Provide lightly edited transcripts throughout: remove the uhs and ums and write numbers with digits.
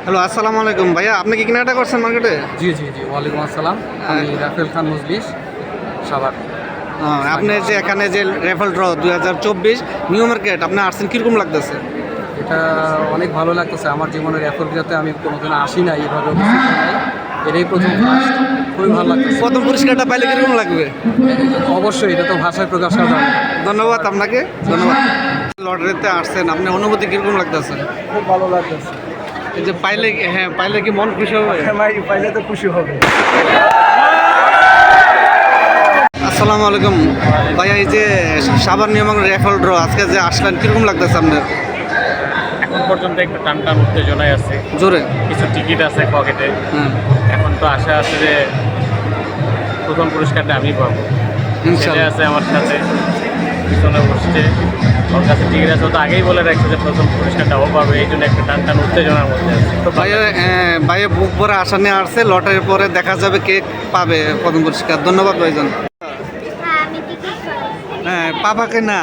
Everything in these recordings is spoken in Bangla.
হ্যালো, আসসালামু আলাইকুম ভাইয়া। আপনি কি কেনাকাটা করছেন মার্কেটে? জি জি জি, ওয়ালাইকুম আসসালাম। আমি রাফেল খান মজলিস, সাভার। আপনি যে এখানে যে রেফেল ড্র 2024 নিউ মার্কেট আপনি আসছেন, কীরকম লাগতেছে? এটা অনেক ভালো লাগতেছে। আমার জীবনের রেফেল ড্রতে আমি কোনোদিন আসি নাই, এভাবে উপস্থিত হই নাই। এটাই প্রথম ফার্স্ট। খুবই ভালো লাগতেছে। প্রথম পুরস্কারটা পাইলে কীরকম লাগবে? অবশ্যই, এটা তো ভাষায় প্রকাশ করা যাবে না। ধন্যবাদ আপনাকে, ধন্যবাদ। লটারিতে আসছেন, আপনার অনুভূতি কীরকম লাগতেছে? খুব ভালো লাগতেছে। এই যে পাইলে, হ্যাঁ পাইলে কি মন খুশি হবে? পাইলে তো খুশি হবে। আসসালামু আলাইকুম ভাইয়া। এই যে Savar new market raffle draw আজকে যে আসলেন, কীরকম লাগতেছে আপনার? এখন পর্যন্ত একটু টান টান উত্তেজনায় আছে, জোরে? কিছু টিকিট আছে পকেটে। এখন তো আশা আছে যে প্রথম পুরস্কারটা আমি পাবো। ছেলে ইনশাল্লাহ। আছে আমার সাথে, পিছনে বসছে, ওর কাছে টিকিট আছে। ও তো আগেই বলে রাখছে যে প্রথম পুরস্কারটা ও পাবে, এই জন্য একটা টান টান উত্তেজনার মধ্যে আছে। তো ভাইয়া বুক ভরে আশা নিয়ে আসছে, লটারির পরে দেখা যাবে কে পাবে প্রথম পুরস্কার। ধন্যবাদ ভাইজান। হ্যাঁ, আমি টিকিট করেছি। হ্যাঁ পাবা কিনা?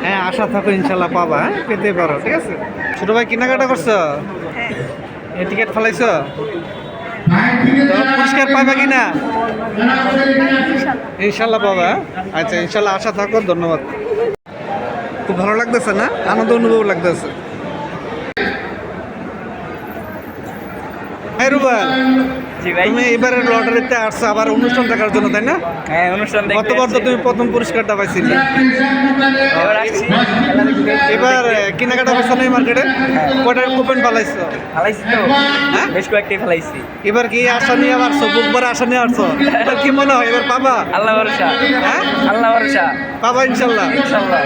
হ্যাঁ আশা থাকো, ইনশাল্লাহ পাবা। হ্যাঁ পেতে পারো, ঠিক আছে। ছোট ভাই কেনাকাটা করছো? এই টিকিট ফেলাইছো? তো পুরস্কার পাবা কিনা? ইনশাল্লাহ পাবা। আচ্ছা ইনশাল্লাহ আশা থাকো, ধন্যবাদ। খুব ভালো লাগতেছে না? আনন্দ অনুভব লাগতেছে। হ্যাঁ রুবেল, জি ভাই। তুমি এবারে লটারিতে আসছো আবার অনুষ্ঠান দেখার জন্য, তাই না? হ্যাঁ, অনুষ্ঠান দেখতে গতবার তো এসেছি। তুমি প্রথম পুরস্কারটা পাইছিলে। এবার আসছি। এবার কেনাকাটা করছো না এই মার্কেটে? কয়টার কুপন পালাইছো? ফেলাইছি তো, হ্যাঁ? বেশ কয়েকটি ফেলাইছি। এবার কি আশা নিয়ে আসছো? বুকবার আশা নিয়ে আসছো? এবার কি মনে হয় এবার পাবা? আল্লাহ ভরসা। হ্যাঁ আল্লাহ ভরসা। পাবা ইনশাল্লাহ। ইনশাল্লাহ।